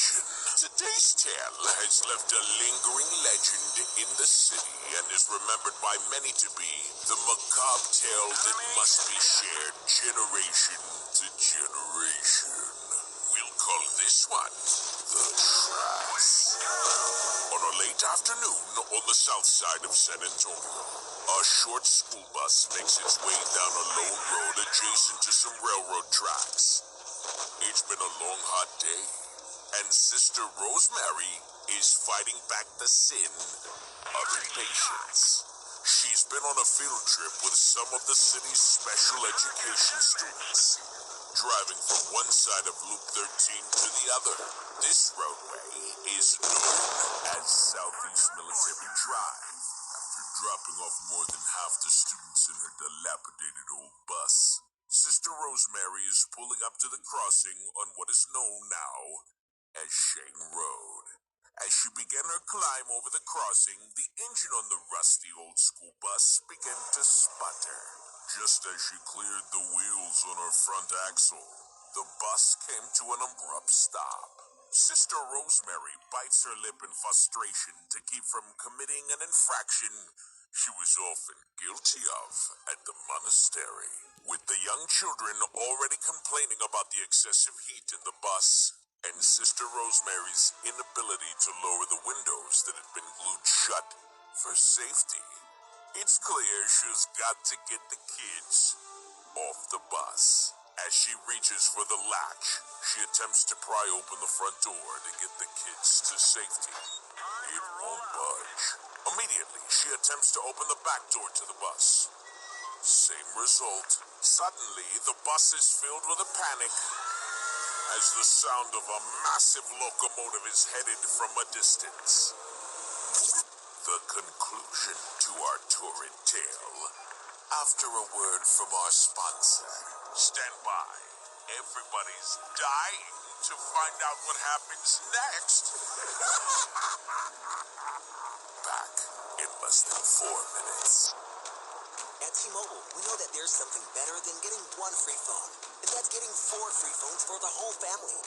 generation. Today's tale has left a lingering legend in the city and is remembered by many to be the macabre tale that must be shared generation to generation. We'll call this one the Tracks. On a late afternoon on the south side of San Antonio, a short school bus makes its way down a lone road adjacent to some railroad tracks. It's been a long, hot day, and Sister Rosemary is fighting back the sin of impatience. She's been on a field trip with some of the city's special education students, driving from one side of Loop 13 to the other. This roadway is known as Southeast Military Drive, after dropping off more than half the students in her dilapidated old bus. Sister Rosemary is pulling up to the crossing on what is known now as Shane Road. As she began her climb over the crossing, the engine on the rusty old school bus began to sputter. Just as she cleared the wheels on her front axle, the bus came to an abrupt stop. Sister Rosemary bites her lip in frustration to keep from committing an infraction she was often guilty of at the monastery. With the young children already complaining about the excessive heat in the bus, and Sister Rosemary's inability to lower the windows that had been glued shut for safety, it's clear she's got to get the kids off the bus. As she reaches for the latch, she attempts to pry open the front door to get the kids to safety. It won't budge. Immediately, she attempts to open the back door to the bus. Same result. Suddenly, the bus is filled with a panic as the sound of a massive locomotive is headed from a distance. The conclusion to our torrid tale, after a word from our sponsor. Stand by. Everybody's dying to find out what happens next. Back in less than 4 minutes. At T-Mobile, we know that there's something better than getting one free phone, and that's getting 4 free phones for the whole family.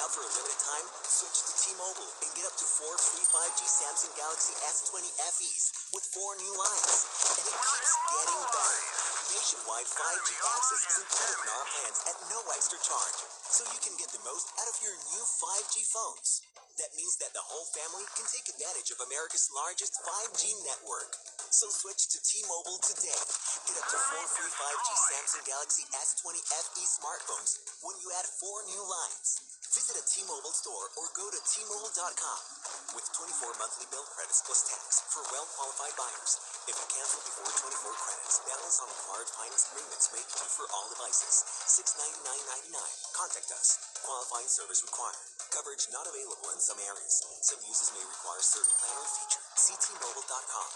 Now for a limited time, switch to T-Mobile and get up to 4 free 5G Samsung Galaxy S20 FEs with 4 new lines. And it keeps getting better. Nationwide 5G access is included in our plans at no extra charge, so you can get the most out of your new 5G phones. That means that the whole family can take advantage of America's largest 5G network. So switch to T-Mobile today. Get up to 4 free 5G Samsung Galaxy S20 FE smartphones when you add 4 new lines. Visit a T-Mobile store or go to T-Mobile.com with 24 monthly bill credits plus tax for well-qualified buyers. If you cancel before 24 credits, balance on required finance agreements may be due for all devices. $699.99. Contact us. Qualifying service required. Coverage not available in some areas. Some uses may require certain plan or feature. See T-Mobile.com.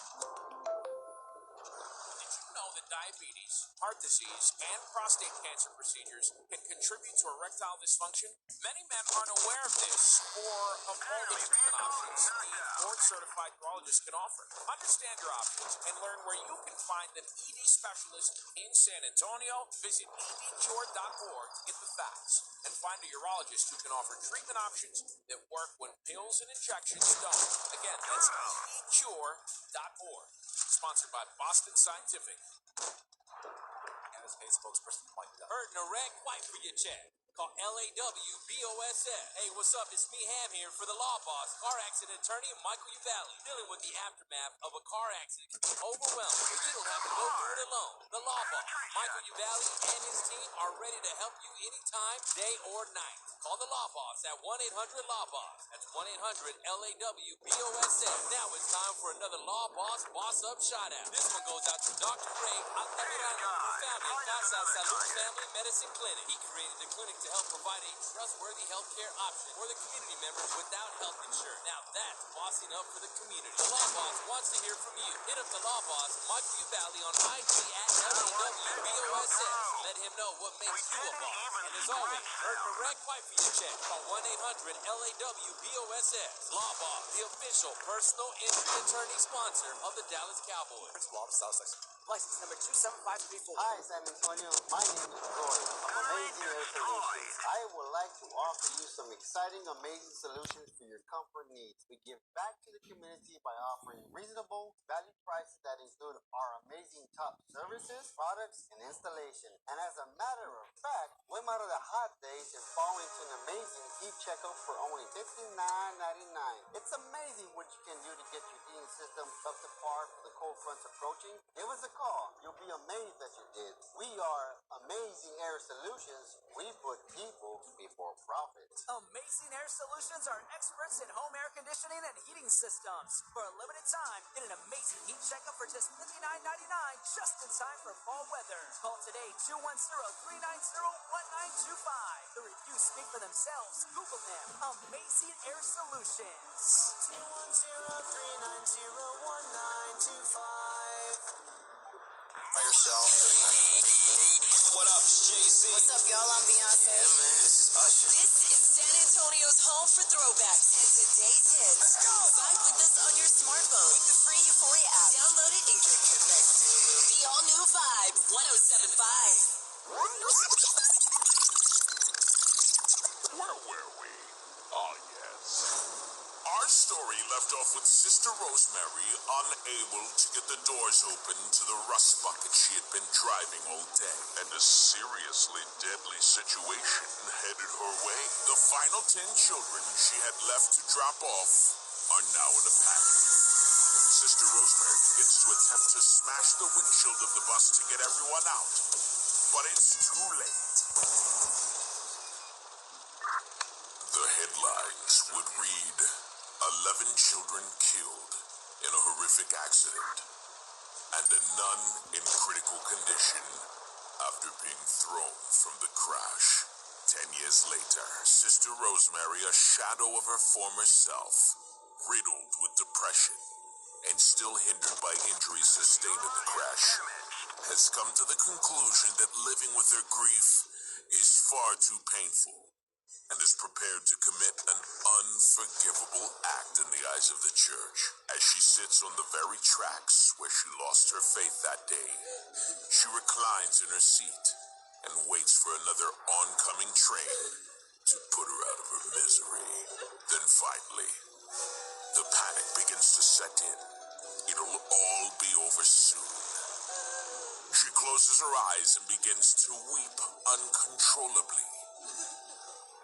Diabetes, heart disease, and prostate cancer procedures can contribute to erectile dysfunction. Many men aren't aware of this or of all the treatment options the board-certified urologist can offer. Understand your options and learn where you can find an ED specialist in San Antonio. Visit edcure.org to get the facts and find a urologist who can offer treatment options that work when pills and injections don't. Again, that's edcure.org. Sponsored by Boston Scientific. MSK spokesperson pointed out. Heard an erect wife for your check. Call LAWBOSF. Hey, what's up? It's me, Ham, here for the Law Boss, car accident attorney Michael Uvalli. Dealing with the aftermath of a car accident can be overwhelming, but you don't have to go through it alone. The Law Boss, Michael Uvalli, and his team are ready to help you anytime, day or night. Call the Law Boss at 1-800-LAW-BOSS. That's 1-800-LAWBOSF. Now it's time for another Law Boss Boss Up shout-out. This one goes out to Dr. Ray Altamirano, who founded Casa Salud Family Medicine Clinic. He created the clinic to help provide a trustworthy healthcare option for the community members without health insurance. Now that's bossing up for the community. The Law Boss wants to hear from you. Hit up the Law Boss, Michael Uvalli, on IG at LAWBOSF. Let him know what makes you a boss. And as always, earn direct wife for your check. Call 1-800-LAWBOSF. Law Boss, the official personal injury attorney sponsor of the Dallas Cowboys. Principal Office South Section. License number 27534. Hi, San Antonio. My name is Roy of Amazing Air Solutions. I would like to offer you some exciting, amazing solutions for your comfort needs. We give back to the community by offering reasonable value prices that include our amazing top services, products, and installation. And as a matter of fact, we're out of the hot days and fall into an amazing heat checkup for only $59.99. It's amazing what you can do to get your heating system up to par for the cold fronts approaching. Give us a call. You'll be amazed that you did. We are Amazing Air Solutions. We put people before profit. Amazing Air Solutions are experts in home air conditioning and heating systems. For a limited time, get an amazing heat checkup for just $59.99, just in time for fall weather. Call today, 210-390-1925. The reviews speak for themselves. Google them. Amazing Air Solutions. 210-390-1925. By yourself. What up, JC? What's up, y'all? I'm Beyonce. Yeah, man. This is Usher. This is San Antonio's home for throwbacks and today's hits. Let's go! Vibe with us on your smartphone with the free Euphoria app. Download it and get connected. The all-new Vibe 107.5. Where were we? Oh, yes. Our story left off with Sister Rosemary unable to get the doors open to the rust bucket she had been driving all day. And a seriously deadly situation headed her way. The final 10 children she had left to drop off are now in a panic. Sister Rosemary begins to attempt to smash the windshield of the bus to get everyone out. But it's too late. The headlines would read, 11 children killed in a horrific accident, and a nun in critical condition after being thrown from the crash. 10 years later, Sister Rosemary, a shadow of her former self, riddled with depression and still hindered by injuries sustained in the crash, has come to the conclusion that living with her grief is far too painful, and is prepared to commit an unforgivable act in the eyes of the church. As she sits on the very tracks where she lost her faith that day, she reclines in her seat and waits for another oncoming train to put her out of her misery. Then finally, the panic begins to set in. It'll all be over soon. She closes her eyes and begins to weep uncontrollably.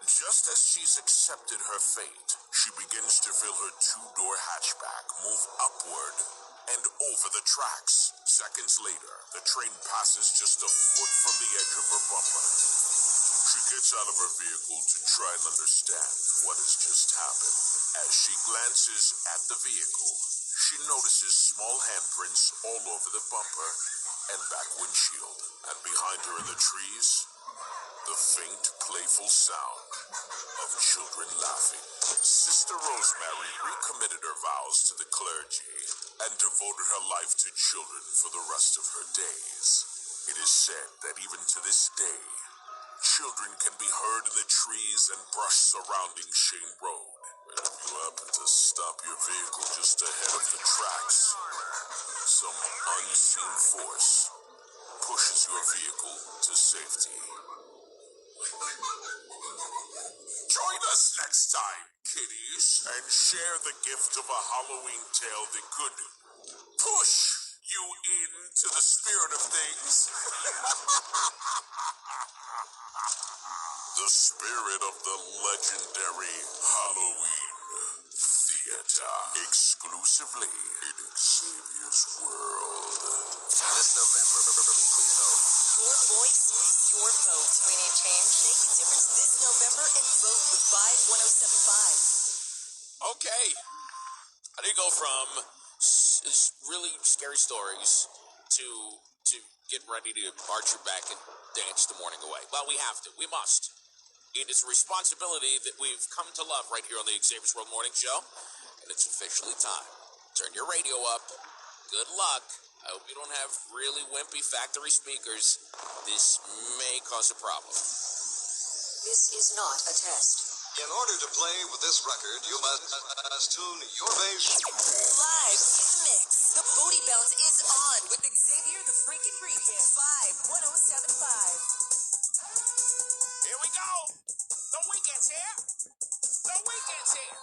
Just as she's accepted her fate, she begins to feel her two-door hatchback move upward and over the tracks. Seconds later, the train passes just a foot from the edge of her bumper. She gets out of her vehicle to try and understand what has just happened. As she glances at the vehicle, she notices small handprints all over the bumper and back windshield. And behind her in the trees, the faint, playful sound of children laughing. Sister Rosemary recommitted her vows to the clergy and devoted her life to children for the rest of her days. It is said that even to this day, children can be heard in the trees and brush surrounding Shane Road. And if you happen to stop your vehicle just ahead of the tracks, some unseen force pushes your vehicle to safety. Join us next time, kiddies, and share the gift of a Halloween tale that could push you into the spirit of things. The spirit of the legendary Halloween Theater. Exclusively in Xavier's World. This November, please vote. Your voice, your vote. We need change. Make a difference this November and vote with Vibe 107.5. Okay. How do you go from really scary stories to get ready to arch your back and dance the morning away? Well, we have to. We must. It is a responsibility that we've come to love right here on the Xavier's World Morning Show, and it's officially time. Turn your radio up. Good luck. I hope you don't have really wimpy factory speakers. This may cause a problem. This is not a test. In order to play with this record, you must tune your bass. Live in the mix. The booty bounce is on with Xavier the freaking weekend. Vibe 1075. Here we go. The weekend's here. The weekend's here.